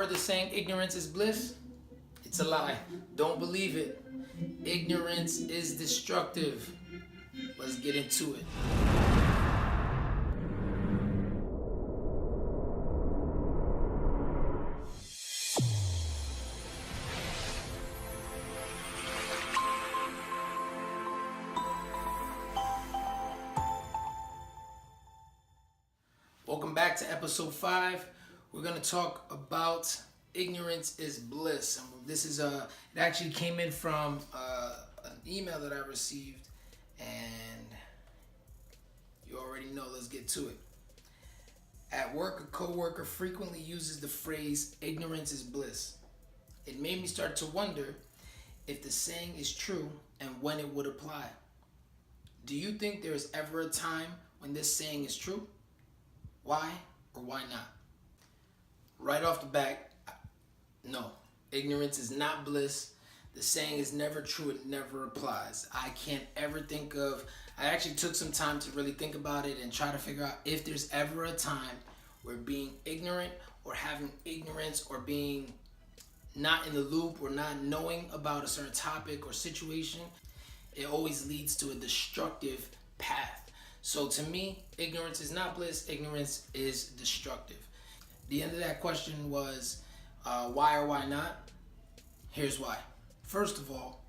heard the saying, ignorance is bliss? It's a lie. Don't believe it. Ignorance is destructive. Let's get into it. Welcome back to episode 5. We're going to talk about ignorance is bliss. And this is it actually came in from an email that I received, and you already know. Let's get to it. At work, a coworker frequently uses the phrase ignorance is bliss. It made me start to wonder if the saying is true and when it would apply. Do you think there is ever a time when this saying is true? Why or why not? Right off the bat, no. Ignorance is not bliss. The saying is never true. It never applies. I can't ever think of... I actually took some time to really think about it and try to figure out if there's ever a time where being ignorant or having ignorance or being not in the loop or not knowing about a certain topic or situation, it always leads to a destructive path. So to me, ignorance is not bliss, ignorance is destructive. The end of that question was, why or why not? Here's why. First of all,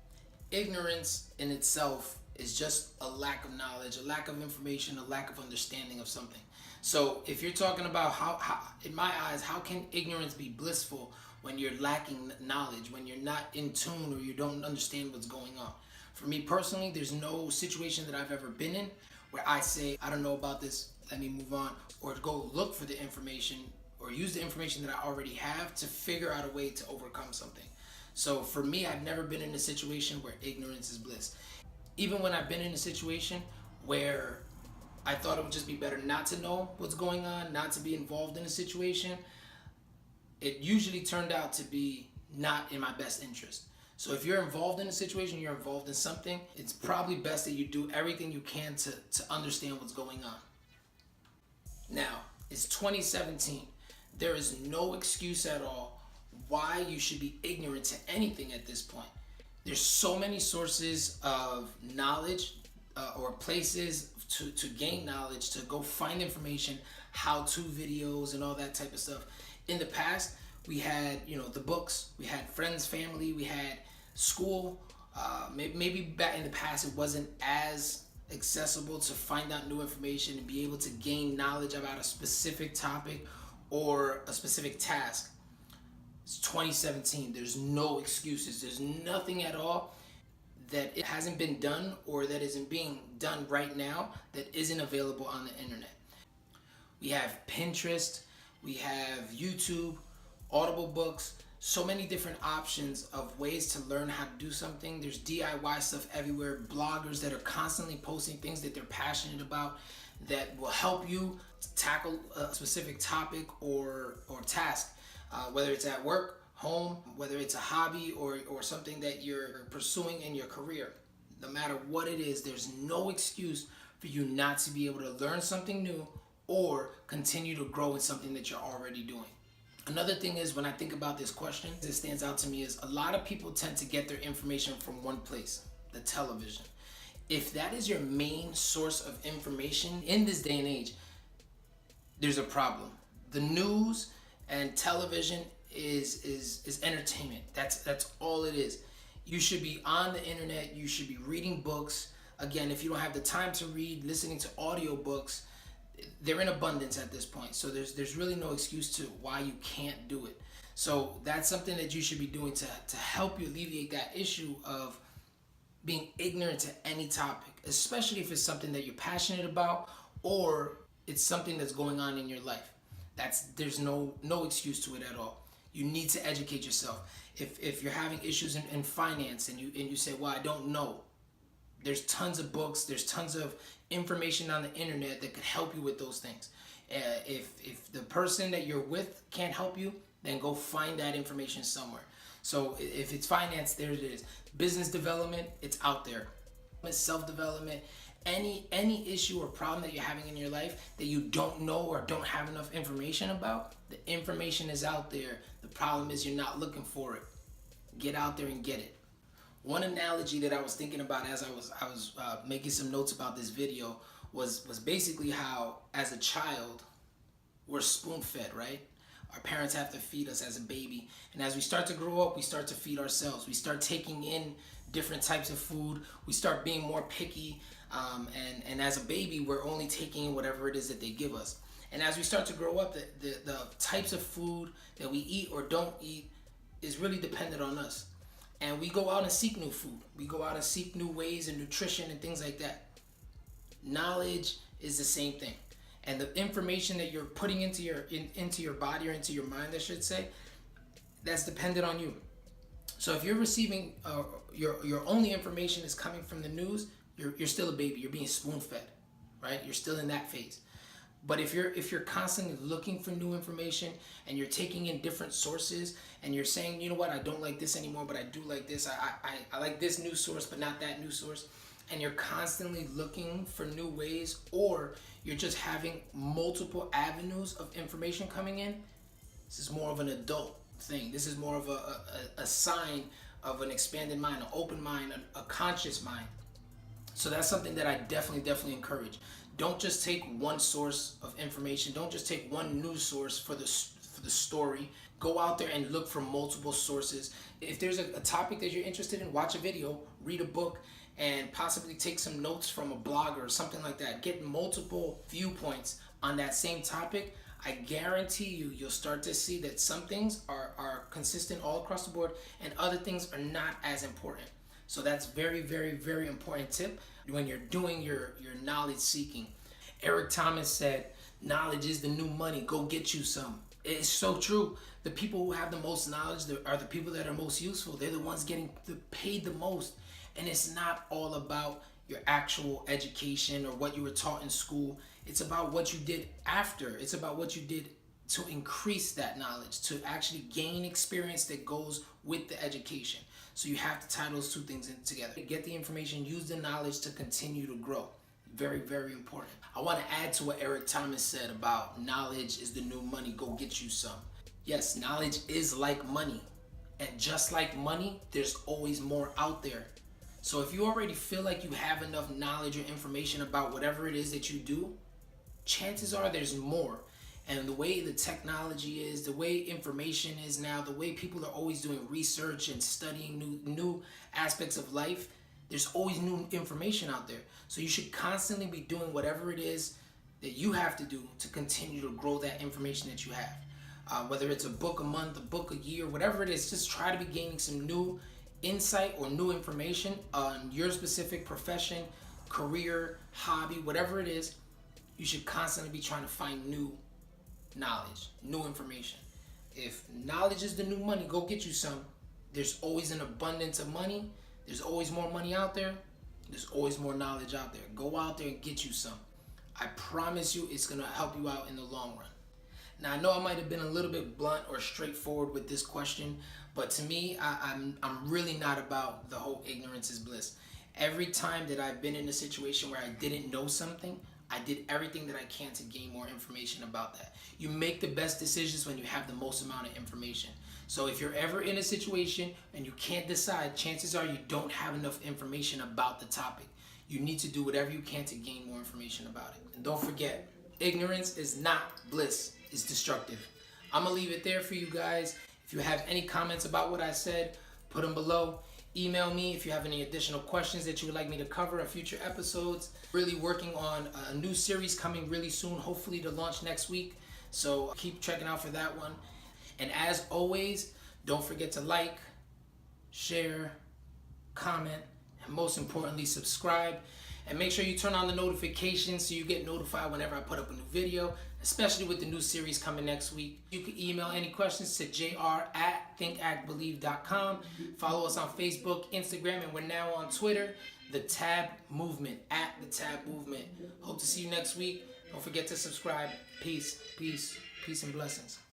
ignorance in itself is just a lack of knowledge, a lack of information, a lack of understanding of something. So if you're talking about how in my eyes, how can ignorance be blissful when you're lacking knowledge, when you're not in tune or you don't understand what's going on? For me personally, there's no situation that I've ever been in where I say, I don't know about this, let me move on, or go look for the information or use the information that I already have to figure out a way to overcome something. So for me, I've never been in a situation where ignorance is bliss. Even when I've been in a situation where I thought it would just be better not to know what's going on, not to be involved in a situation, it usually turned out to be not in my best interest. So if you're involved in a situation, you're involved in something, it's probably best that you do everything you can to understand what's going on. Now, it's 2017. There is no excuse at all why you should be ignorant to anything at this point. There's so many sources of knowledge or places to gain knowledge, to go find information, how-to videos and all that type of stuff. In the past, we had, the books, we had friends, family, we had school. Maybe back in the past it wasn't as accessible to find out new information and be able to gain knowledge about a specific topic or a specific task. It's 2017. There's no excuses. There's nothing at all that it hasn't been done or that isn't being done right now that isn't available on the internet. We have Pinterest, we have YouTube, Audible books, so many different options of ways to learn how to do something. There's DIY stuff everywhere, bloggers that are constantly posting things that they're passionate about that will help you tackle a specific topic or task, whether it's at work, home, whether it's a hobby or something that you're pursuing in your career. No matter what it is, there's no excuse for you not to be able to learn something new or continue to grow in something that you're already doing. Another thing is, when I think about this question, that stands out to me is a lot of people tend to get their information from one place, the television. If that is your main source of information in this day and age, there's a problem. The news and television is entertainment. That's all it is. You should be on the internet, you should be reading books. Again, if you don't have the time to read, listening to audiobooks, they're in abundance at this point. So there's really no excuse to why you can't do it. So that's something that you should be doing to help you alleviate that issue of being ignorant to any topic, especially if it's something that you're passionate about or it's something that's going on in your life. There's no excuse to it at all. You need to educate yourself. If you're having issues in finance and you say, well, I don't know, there's tons of books, there's tons of information on the internet that could help you with those things. If the person that you're with can't help you, then go find that information somewhere. So if it's finance, there it is. Business development, it's out there. Self-development, any issue or problem that you're having in your life that you don't know or don't have enough information about, the information is out there. The problem is you're not looking for it. Get out there and get it. One analogy that I was thinking about as I was making some notes about this video was basically how, as a child, we're spoon-fed, right? Our parents have to feed us as a baby, and as we start to grow up, we start to feed ourselves. We start taking in different types of food. We start being more picky, and as a baby, we're only taking in whatever it is that they give us. And as we start to grow up, the types of food that we eat or don't eat is really dependent on us. And we go out and seek new food. We go out and seek new ways and nutrition and things like that. Knowledge is the same thing. And the information that you're putting into your body, or into your mind, I should say, that's dependent on you. So if you're receiving your only information is coming from the news, you're still a baby. You're being spoon-fed, right? You're still in that phase. But if you're constantly looking for new information, and you're taking in different sources, and you're saying, you know what, I don't like this anymore, but I do like this. I like this news source, but not that news source. And you're constantly looking for new ways, or you're just having multiple avenues of information coming in, this is more of an adult thing. This is more of a sign of an expanded mind, an open mind, a conscious mind. So that's something that I definitely encourage. Don't just take one source of information. Don't just take one news source for the story. Go out there and look for multiple sources. If there's a topic that you're interested in, watch a video, read a book, and possibly take some notes from a blogger or something like that. Get multiple viewpoints on that same topic. I guarantee you'll start to see that some things are consistent all across the board, and other things are not as important. So that's very important tip when you're doing your knowledge seeking. Eric Thomas said, knowledge is the new money. Go get you some. It's so true. The people who have the most knowledge are the people that are most useful. They're the ones getting paid the most. And it's not all about your actual education or what you were taught in school. It's about what you did after. It's about what you did to increase that knowledge, to actually gain experience that goes with the education. So you have to tie those two things in together. Get the information, use the knowledge to continue to grow. Very important. I want to add to what Eric Thomas said about knowledge is the new money. Go get you some. Yes, knowledge is like money. And just like money, there's always more out there. So if you already feel like you have enough knowledge or information about whatever it is that you do, chances are there's more. And the way the technology is, the way information is now, the way people are always doing research and studying new aspects of life, there's always new information out there. So you should constantly be doing whatever it is that you have to do to continue to grow that information that you have. Whether it's a book a month, a book a year, whatever it is, just try to be gaining some new insight or new information on your specific profession, career, hobby, whatever it is. You should constantly be trying to find new knowledge, new information. If knowledge is the new money, go get you some. There's always an abundance of money. There's always more money out there. There's always more knowledge out there. Go out there and get you some. I promise you it's going to help you out in the long run. Now, I know I might have been a little bit blunt or straightforward with this question, but to me, I'm really not about the whole ignorance is bliss. Every time that I've been in a situation where I didn't know something, I did everything that I can to gain more information about that. You make the best decisions when you have the most amount of information. So if you're ever in a situation and you can't decide, chances are you don't have enough information about the topic. You need to do whatever you can to gain more information about it. And don't forget, ignorance is not bliss. It's destructive. I'm going to leave it there for you guys. If you have any comments about what I said, put them below. Email me if you have any additional questions that you would like me to cover in future episodes. Really working on a new series coming really soon, hopefully to launch next week. So keep checking out for that one. And as always, don't forget to like, share, comment, and most importantly, subscribe. And make sure you turn on the notifications so you get notified whenever I put up a new video, especially with the new series coming next week. You can email any questions to jr@thinkactbelieve.com. Follow us on Facebook, Instagram, and we're now on Twitter, The Tab Movement, @The Tab Movement. Hope to see you next week. Don't forget to subscribe. Peace and blessings.